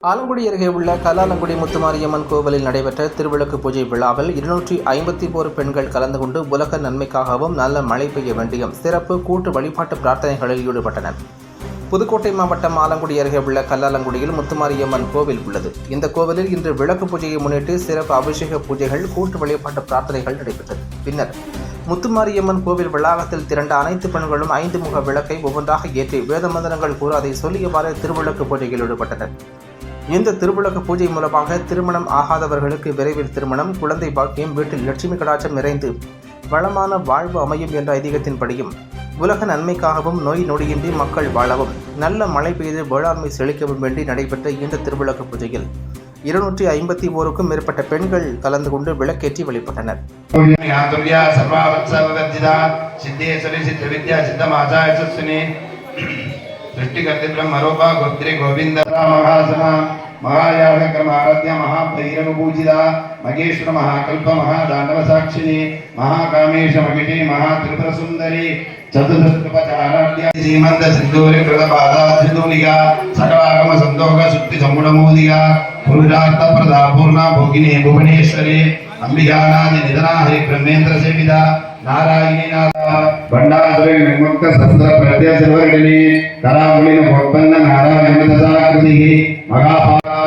ஆலங்குடி அருகே உள்ள கல்லாலங்குடி முத்துமாரியம்மன் கோவிலில் நடைபெற்ற திருவிளக்கு பூஜை விழாவில் 251 பெண்கள் கலந்து கொண்டு உலக நன்மைக்காகவும் நல்ல மழை பெய்ய வேண்டியும் சிறப்பு கூட்டு வழிபாட்டு பிரார்த்தனைகளில் ஈடுபட்டனர். புதுக்கோட்டை மாவட்டம் ஆலங்குடி அருகே உள்ள கல்லாலங்குடியில் முத்துமாரியம்மன் கோவில் உள்ளது. இந்த கோவிலில் இன்று விளக்கு பூஜையை முன்னிட்டு சிறப்பு அபிஷேக பூஜைகள், கூட்டு வழிபாட்டு பிரார்த்தனைகள் நடைபெற்றது. பின்னர் முத்துமாரியம்மன் கோவில் வளாகத்தில் திரண்ட அனைத்து பெண்களும் 5 முக விளக்கை ஒவ்வொன்றாக ஏற்றி வேத மந்திரங்கள் கூற அதை சொல்லியவாறு திருவிளக்கு பூஜையில் ஈடுபட்டனர். இந்த திருவிளக்கு பூஜை மூலமாக திருமணம் ஆகாதவர்களுக்கு விரைவில் திருமணம், குழந்தை பாக்கியம், வீட்டில் லட்சுமி கடாட்சம் நிறைந்து வளமான வாழ்வு அமையும் என்ற ஐதீகத்தின்படியும், உலக நன்மைக்காகவும் நோய் நொடியின்றி மக்கள் வாழவும், நல்ல மழை பெய்து வேளாண்மை செழிக்கவும் வேண்டி நடைபெற்ற இந்த திருவிளக்கு பூஜையில் 251க்கும் மேற்பட்ட பெண்கள் கலந்து கொண்டு விளக்கேற்றி வழிபட்டனர். सृष्टिकर्ते ब्रह्मरूपा गोत्रे गोविंद महासना महायाग क्रमाराध्य महाभैरव पूजिता महेश्वर महाकल्प महादानव साक्षिणी महाकामेश महिषी महात्रिपुर सुंदरी चतुर्दशोपचाराढ्य श्रीमंत सिंधूरे कृतपादाधृतोलिका सकलागम संतोष सुक्ति समुडमोदिका पुरुषार्थ प्रदा पूर्णा भोगिनी भुवनेश्वरी अंबिकानादि निधना हरि ब्रह्मेंद्र सेविता नारायणी नाथा भंडासुरे निर्मुक्त शस्त्र प्रत्य सर्वगणिनी करावलिन भोपन्न नारायण दशाकृतिः महापाला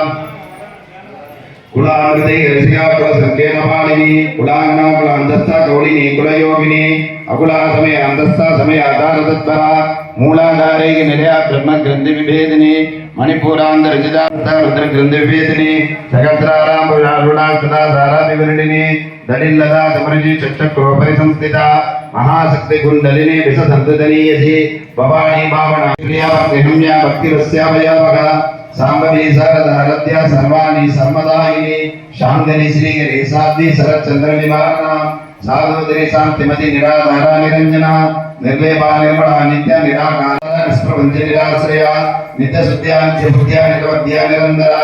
कुलामृते रसिका कुल संकेन पालिनी कुलांगना कुलांधस्था गौलिनी कुलयोगिनी अकुला समय अंधस्था समय आधार तत्परा मूलाधारे निलया ब्रह्म ग्रंथि विभेदिनी मणिपुरांध रचिता रुद्र ग्रंथि विभेदिनी सहस्राराम रुणा सदा धारा विवरणिनी दलिलदा समरजी चक्षुरोपरि संस्थिता महाशक्ति कुंडलिनी विससंतदनीयसी भवानी भावना प्रिया प्रेम्या भक्तिरस्यावयवः सांबवी सरदारत्या सर्वाणि सर्वदायिनी शांगनी श्रीगिरि साध्वी शरच्चंद्र निवारणा साधुदरी शांतिमति निराधारा निरंजना निर्लेपा निर्मला नित्य निराकार निष्प्रपंच निराश्रया नित्य शुद्ध्या नित्य निरवध्या निरंतरा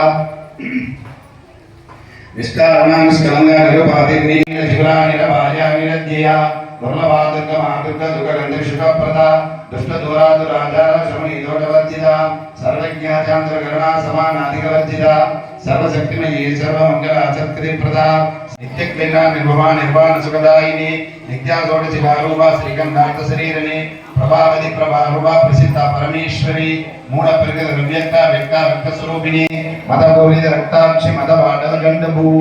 निष्कारणा निष्कलंगा निरुपाधिनी निष्कला निरभार्या निरध्यया दुर्लभादुर्ग मातुर्ग दुर्गंधि शुभप्रदा दुष्ट दुरादुराचार श्रमणी दोषवर्जिता सर्वज्ञाचांद्रगणा समानाधिकवर्जिता सर्वशक्तिमयी सर्वमंगला सत्कृतिप्रदा नित्यक्लीना निर्भवा निर्वाण सुखदायिनी नित्या षोडशिकारूपा श्रीगंधार्थ शरीरिणी प्रभावति प्रभारूपा प्रसिद्धा परमेश्वरी मूलप्रकृति निर्व्यक्ता व्यक्ता व्यक्तस्वरूपिणी मदपूरित रक्ताक्षि मदवाडल गंडभू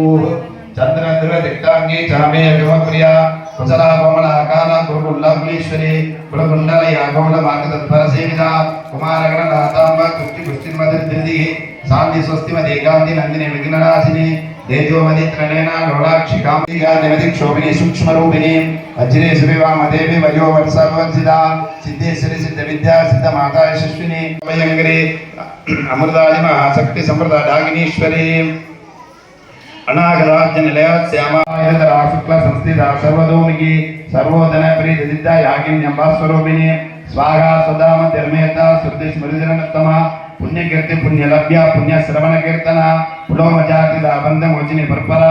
चंद्रद्र दिक्तांगी चामे अगमप्रिया कुशला कोमला आकारा गुरुकुल्लाकुलीश्वरी कुलकुंडलया कोमलमार्गतत्पर सेविता कुमारगण दातांब तुष्टि पुष्टिर्मदिर्दिः शांति स्वस्तिमति एकांति नंदिनी विघ्ननाशिनी तेजोमति त्रणेना लोलाक्षि कामिका निमति क्षोभिनी सूक्ष्मरूपिणी वज्रे सुविवामदेवी वयो वर्षावर्जिता सिद्धेश्वरी सिद्धविद्या सिद्धमाता यशस्विनी भयंकरी अमृतादि महाशक्ति संप्रदा डागिनीश्वरी अनागराज्य निलय श्यामायतरा शुक्ल संस्थिता सर्वतोमुखी सर्वोदन प्रीतिसिद्धा यागिन्यंबा स्वरूपिणी स्वाहा स्वधाम धर्मेता शुद्धि स्मृतिरनत्तमा पुण्यकीर्ति पुण्यलभ्या पुण्यश्रवण कीर्तना पुलोमजाति दाबंध मोचिनी परपरा